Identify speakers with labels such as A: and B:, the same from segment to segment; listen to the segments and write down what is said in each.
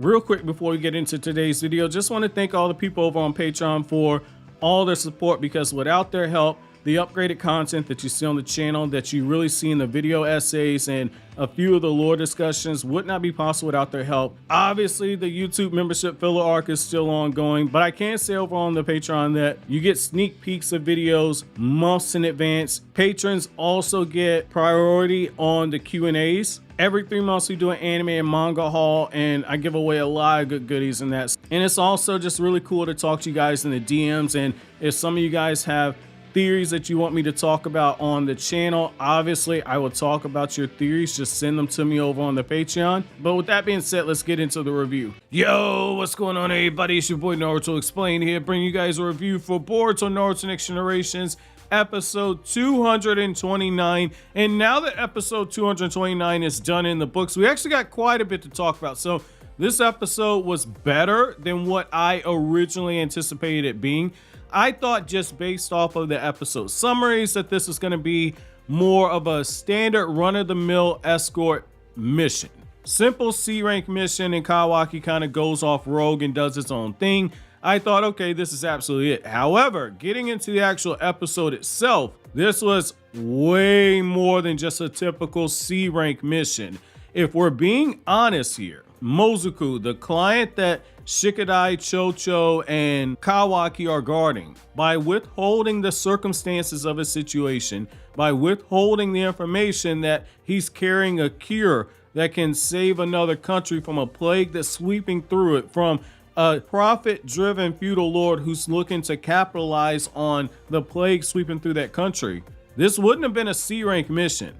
A: Real quick before we get into today's video, just want to thank all the people over on Patreon for all their support, because without their help, the upgraded content that you see on the channel, that you really see in the video essays and a few of the lore discussions, would not be possible without their help. Obviously, the YouTube membership filler arc is still ongoing, but I can say over on the Patreon that you get sneak peeks of videos months in advance. Patrons also get priority on the Q&As. Every 3 months we do an anime and manga haul, and I give away a lot of good goodies in that. And it's also just really cool to talk to you guys in the DMs, and if some of you guys have theories that you want me to talk about on the channel, obviously I will talk about your theories. Just send them to me over on the Patreon. But with that being said, let's get into the review. Yo, what's going on, everybody? It's your boy Naruto Explained here, bringing you guys a review for Boruto Naruto Next Generations episode 229. And now that episode 229 is done in the books, we actually got quite a bit to talk about. So this episode was better than what I originally anticipated it being. I thought, just based off of the episode summaries, that this was going to be more of a standard run-of-the-mill escort mission. Simple C-rank mission, and Kawaki kind of goes off rogue and does its own thing. I thought, okay, this is absolutely it. However, getting into the actual episode itself, this was way more than just a typical C-rank mission. If we're being honest here, Mozuku, the client that Shikadai, Cho-Cho, and Kawaki are guarding, by withholding the circumstances of his situation, by withholding the information that he's carrying a cure that can save another country from a plague that's sweeping through it, from a profit-driven feudal lord who's looking to capitalize on the plague sweeping through that country. This wouldn't have been a C-rank mission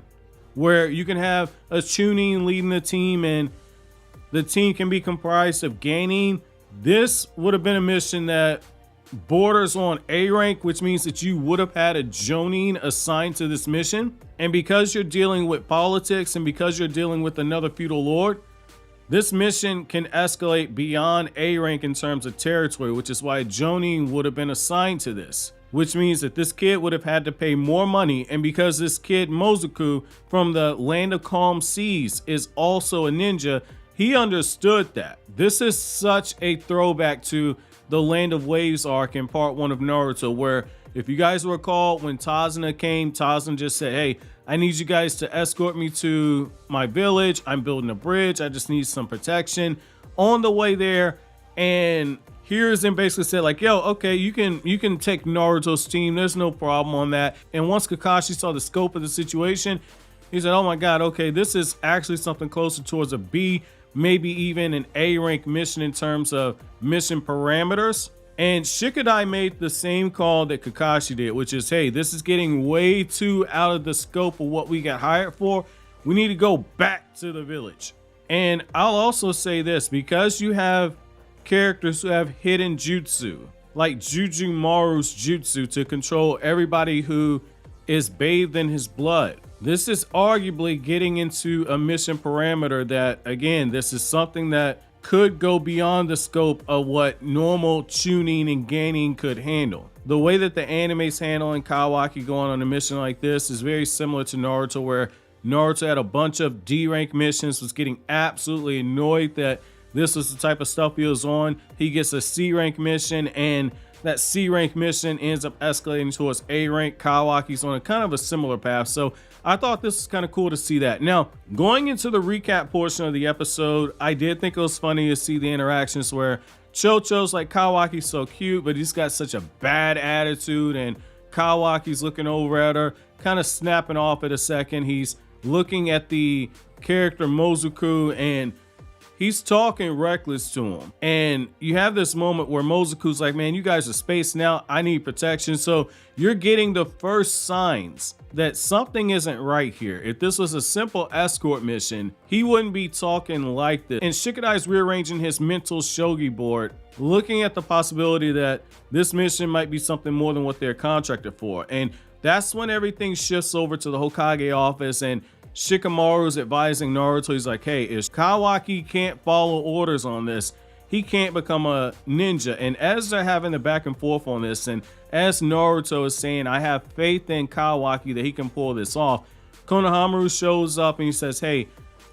A: where you can have a Chunin leading the team and the team can be comprised of genin. This would have been a mission that borders on A rank, which means that you would have had a jonin assigned to this mission. And because you're dealing with politics and because you're dealing with another feudal lord, this mission can escalate beyond A rank in terms of territory, which is why a jonin would have been assigned to this. Which means that this kid would have had to pay more money, and because this kid Mozuku from the Land of Calm Seas is also a ninja, he understood that. This is such a throwback to the Land of Waves arc in part 1 of Naruto, where, if you guys recall, when Tazuna came, Tazuna just said, hey, I need you guys to escort me to my village. I'm building a bridge. I just need some protection on the way there. And Hiruzen basically said, like, yo, okay, you can take Naruto's team. There's no problem on that. And once Kakashi saw the scope of the situation, he said, oh my God, okay, this is actually something closer towards a B, maybe even an A rank mission in terms of mission parameters. And Shikadai made the same call that Kakashi did, which is, hey, this is getting way too out of the scope of what we got hired for. We need to go back to the village. And I'll also say this, because you have characters who have hidden jutsu, like Juju Maru's jutsu to control everybody who is bathed in his blood. This is arguably getting into a mission parameter that, again, this is something that could go beyond the scope of what normal tuning and gaining could handle. The way that the anime's handling Kawaki going on a mission like this is very similar to Naruto, where Naruto had a bunch of D-rank missions, was getting absolutely annoyed that this was the type of stuff he was on. He gets a C-rank mission, and that C-rank mission ends up escalating towards A rank. Kawaki's on a kind of a similar path. So I thought this was kind of cool to see that. Now, going into the recap portion of the episode, I did think it was funny to see the interactions where Cho-Cho's like, Kawaki's so cute, but he's got such a bad attitude, and Kawaki's looking over at her, kind of snapping off at a second. He's looking at the character Mozuku, and he's talking reckless to him. And you have this moment where Mozuku's like, man, you guys are spaced now. I need protection. So you're getting the first signs that something isn't right here. If this was a simple escort mission, he wouldn't be talking like this. And Shikadai's rearranging his mental shogi board, looking at the possibility that this mission might be something more than what they're contracted for. And that's when everything shifts over to the Hokage office, and Shikamaru's advising Naruto. He's like, hey, if Kawaki can't follow orders on this, he can't become a ninja. And as they're having the back and forth on this, and as Naruto is saying, I have faith in Kawaki that he can pull this off, Konohamaru shows up and he says, hey,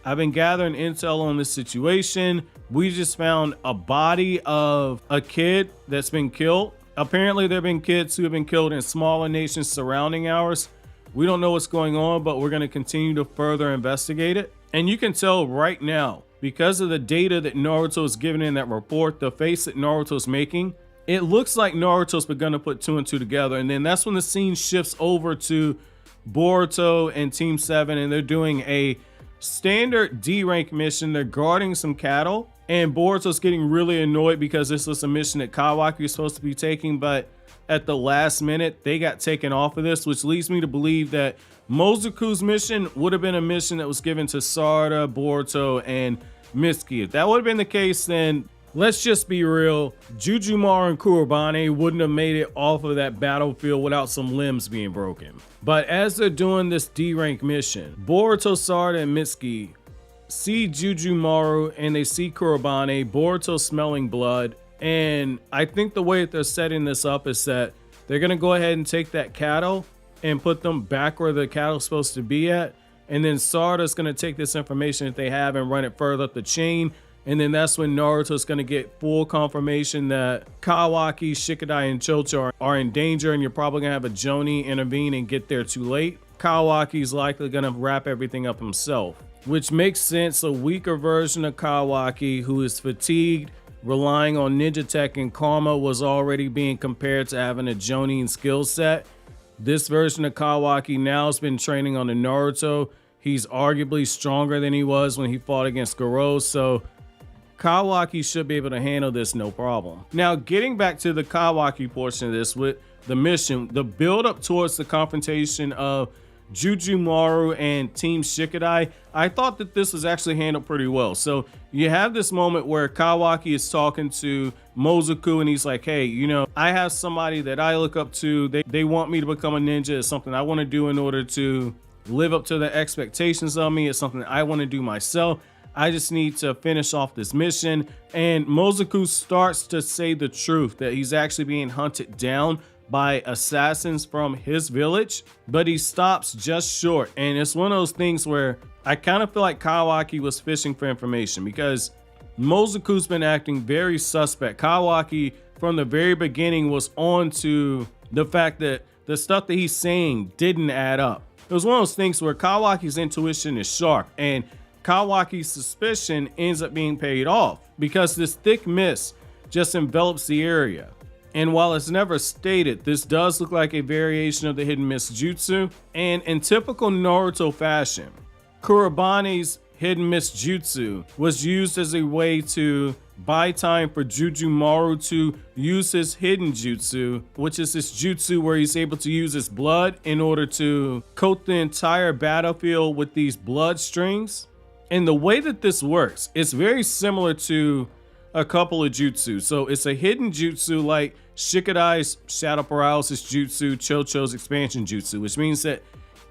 A: I've been gathering intel on this situation. We just found a body of a kid that's been killed. Apparently there have been kids who have been killed in smaller nations surrounding ours. We don't know what's going on, but we're going to continue to further investigate it. And you can tell right now, because of the data that Naruto is giving in that report, the face that Naruto's making, it looks like Naruto's begun to put 2 and 2 together. And then that's when the scene shifts over to Boruto and Team 7, and they're doing a standard D rank mission. They're guarding some cattle, and Boruto's getting really annoyed because this was a mission that Kawaki was supposed to be taking, but at the last minute they got taken off of this, which leads me to believe that Mozuku's mission would have been a mission that was given to Sarada, Boruto, and Mitsuki. If that would have been the case, then let's just be real, Jujumaru and Kurobane wouldn't have made it off of that battlefield without some limbs being broken. But as they're doing this D rank mission, Boruto, Sarada, and Mitsuki see Jujumaru and they see Kurobane, Boruto smelling blood. And I think the way that they're setting this up is that they're going to go ahead and take that cattle and put them back where the cattle's supposed to be at. And then Sarada's going to take this information that they have and run it further up the chain. And then that's when Naruto's going to get full confirmation that Kawaki, Shikadai, and Cho-Cho are in danger, and you're probably going to have a Jonin intervene and get there too late. Kawaki's likely going to wrap everything up himself, which makes sense. A weaker version of Kawaki who is fatigued, relying on ninja tech and karma, was already being compared to having a Jonin skill set. This version of Kawaki now has been training on the Naruto. He's arguably stronger than he was when he fought against Goro, so Kawaki should be able to handle this no problem. Now, getting back to the Kawaki portion of this with the mission, the build up towards the confrontation of Jujumaru and Team Shikadai, I thought that this was actually handled pretty well. So you have this moment where Kawaki is talking to Mozuku and he's like, hey, you know, I have somebody that I look up to. They want me to become a ninja. It's something I want to do in order to live up to the expectations of me. It's something I want to do myself. I just need to finish off this mission. And Mozuku starts to say the truth that he's actually being hunted down by assassins from his village, but he stops just short. And it's one of those things where I kind of feel like Kawaki was fishing for information, because Mozuku's been acting very suspect. Kawaki from the very beginning was on to the fact that the stuff that he's saying didn't add up. It was one of those things where Kawaki's intuition is sharp and Kawaki's suspicion ends up being paid off, because this thick mist just envelops the area. And while it's never stated, this does look like a variation of the hidden mist jutsu. And in typical Naruto fashion, Kurobane's hidden mist jutsu was used as a way to buy time for Jujumaru to use his hidden jutsu, which is this jutsu where he's able to use his blood in order to coat the entire battlefield with these blood strings. And the way that this works, it's very similar to a couple of jutsu. So it's a hidden jutsu like Shikadai's shadow paralysis jutsu, Cho-Cho's expansion jutsu, which means that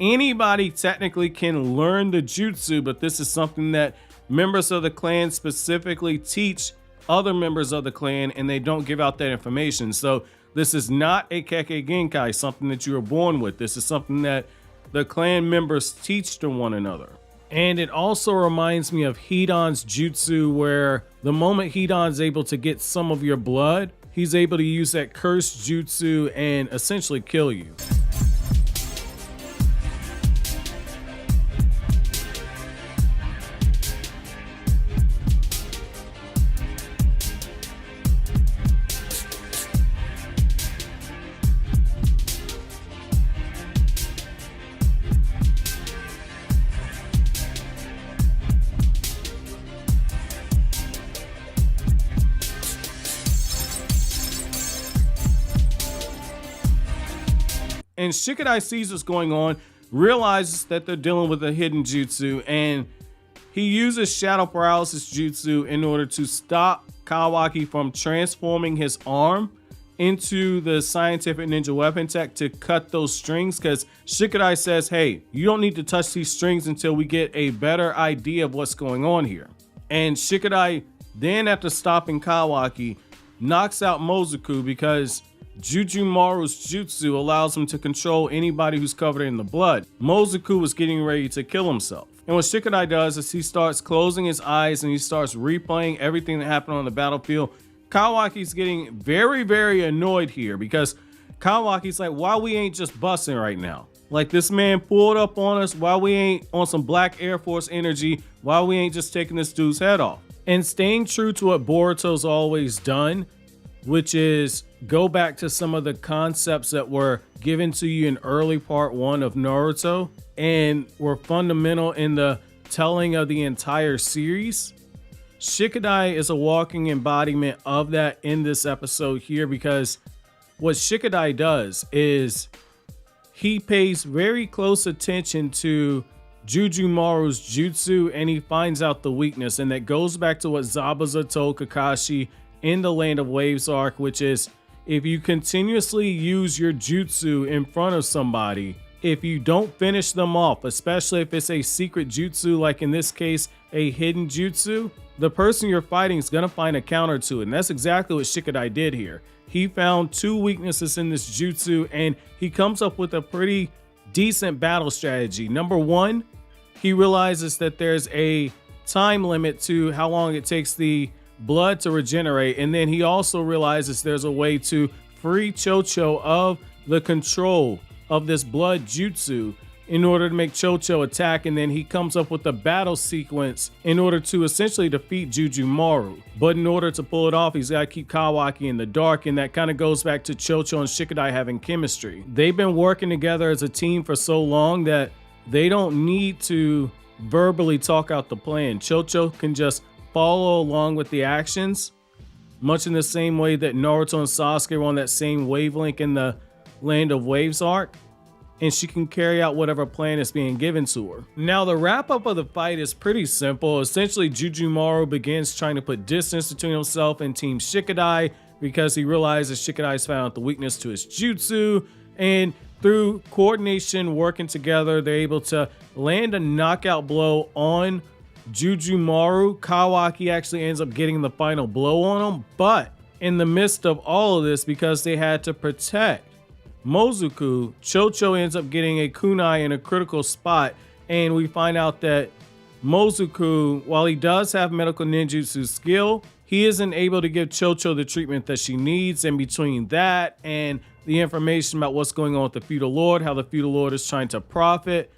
A: anybody technically can learn the jutsu, but this is something that members of the clan specifically teach other members of the clan, and they don't give out that information. So this is not a Kekkei Genkai, something that you were born with. This is something that the clan members teach to one another. And it also reminds me of Hidan's jutsu, where the moment Hidan's able to get some of your blood, he's able to use that cursed jutsu and essentially kill you. And Shikadai sees what's going on, realizes that they're dealing with a hidden jutsu, and he uses shadow paralysis jutsu in order to stop Kawaki from transforming his arm into the scientific ninja weapon tech to cut those strings, because Shikadai says, hey, you don't need to touch these strings until we get a better idea of what's going on here. And Shikadai then, after stopping Kawaki, knocks out Mozuku because Jujumaru's jutsu allows him to control anybody who's covered in the blood. Mozuku was getting ready to kill himself. And what Shikadai does is he starts closing his eyes and he starts replaying everything that happened on the battlefield. Kawaki's getting very, very annoyed here because Kawaki's like, why we ain't just busting right now? Like, this man pulled up on us, why we ain't on some Black Air Force energy, why we ain't just taking this dude's head off? And staying true to what Boruto's always done, which is go back to some of the concepts that were given to you in early part 1 of Naruto and were fundamental in the telling of the entire series. Shikadai is a walking embodiment of that in this episode here, because what Shikadai does is he pays very close attention to Jujumaru's jutsu and he finds out the weakness, and that goes back to what Zabuza told Kakashi in the Land of Waves arc, which is if you continuously use your jutsu in front of somebody, if you don't finish them off, especially if it's a secret jutsu, like in this case, a hidden jutsu, the person you're fighting is going to find a counter to it. And that's exactly what Shikadai did here. He found 2 weaknesses in this jutsu and he comes up with a pretty decent battle strategy. Number 1, he realizes that there's a time limit to how long it takes the blood to regenerate, and then he also realizes there's a way to free Cho-Cho of the control of this blood jutsu in order to make Cho-Cho attack, and then he comes up with a battle sequence in order to essentially defeat Jujumaru. But in order to pull it off, he's got to keep Kawaki in the dark, and that kind of goes back to Cho-Cho and Shikadai having chemistry. They've been working together as a team for so long that they don't need to verbally talk out the plan. Cho-Cho can just follow along with the actions, much in the same way that Naruto and Sasuke were on that same wavelength in the Land of Waves arc, and she can carry out whatever plan is being given to her. Now, the wrap up of the fight is pretty simple. Essentially, Jujumaru begins trying to put distance between himself and Team Shikadai because he realizes Shikadai's found out the weakness to his jutsu, and through coordination, working together, they're able to land a knockout blow on Jujumaru. Kawaki actually ends up getting the final blow on him, but in the midst of all of this, because they had to protect Mozuku, Cho-Cho ends up getting a kunai in a critical spot, and we find out that Mozuku, while he does have medical ninjutsu skill, he isn't able to give Cho-Cho the treatment that she needs. And between that and the information about what's going on with the feudal lord, how the feudal lord is trying to profit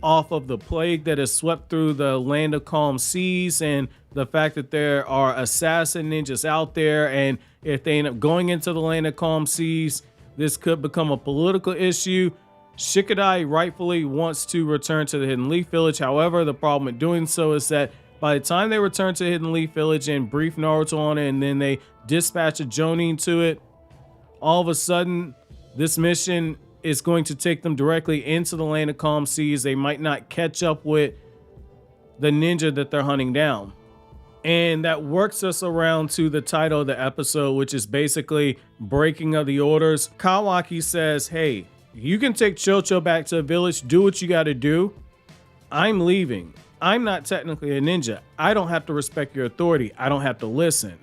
A: off of the plague that has swept through the Land of Calm Seas, and the fact that there are assassin ninjas out there, and if they end up going into the Land of Calm Seas, this could become a political issue. Shikadai rightfully wants to return to the Hidden Leaf Village. However, the problem with doing so is that by the time they return to Hidden Leaf Village and brief Naruto on it, and then they dispatch a Jonin to it, all of a sudden this mission is going to take them directly into the Land of Calm Seas. They might not catch up with the ninja that they're hunting down. And that works us around to the title of the episode, which is basically Breaking of the Orders. Kawaki says, hey, you can take Cho-Cho back to the village, do what you got to do. I'm leaving. I'm not technically a ninja. I don't have to respect your authority. I don't have to listen.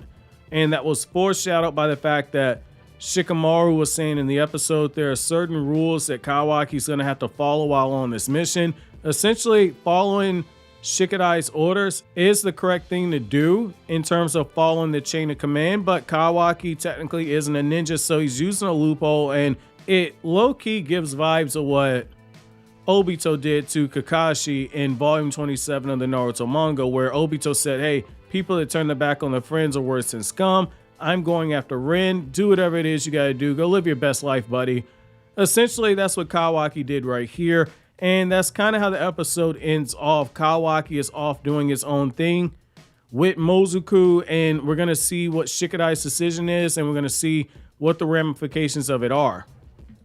A: And that was foreshadowed by the fact that Shikamaru was saying in the episode there are certain rules that Kawaki's going to have to follow while on this mission. Essentially, following Shikadai's orders is the correct thing to do in terms of following the chain of command, but Kawaki technically isn't a ninja, so he's using a loophole, and it low-key gives vibes of what Obito did to Kakashi in volume 27 of the Naruto manga, where Obito said, hey, people that turn their back on their friends are worse than scum. I'm going after Rin. Do whatever it is you got to do. Go live your best life, buddy. Essentially, that's what Kawaki did right here. And that's kind of how the episode ends off. Kawaki is off doing his own thing with Mozuku, and we're going to see what Shikadai's decision is, and we're going to see what the ramifications of it are.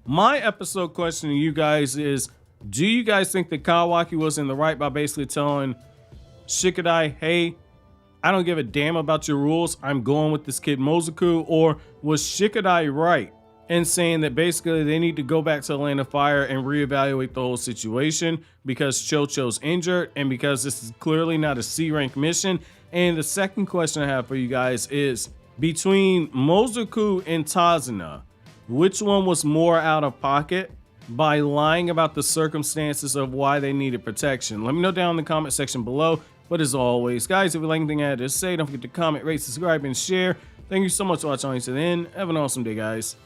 A: My episode question to you guys is, do you guys think that Kawaki was in the right by basically telling Shikadai, hey, I don't give a damn about your rules, I'm going with this kid Mozuku? Or was Shikadai right in saying that basically they need to go back to the Land of Fire and reevaluate the whole situation because Cho-Cho's injured and because this is clearly not a C-rank mission? And the second question I have for you guys is, between Mozuku and Tazuna, which one was more out of pocket? by lying about the circumstances of why they needed protection? Let me know down in the comment section below. But as always, guys, if you like anything I had to say, don't forget to comment, rate, subscribe, and share. Thank you so much for watching to the end. Have an awesome day, guys.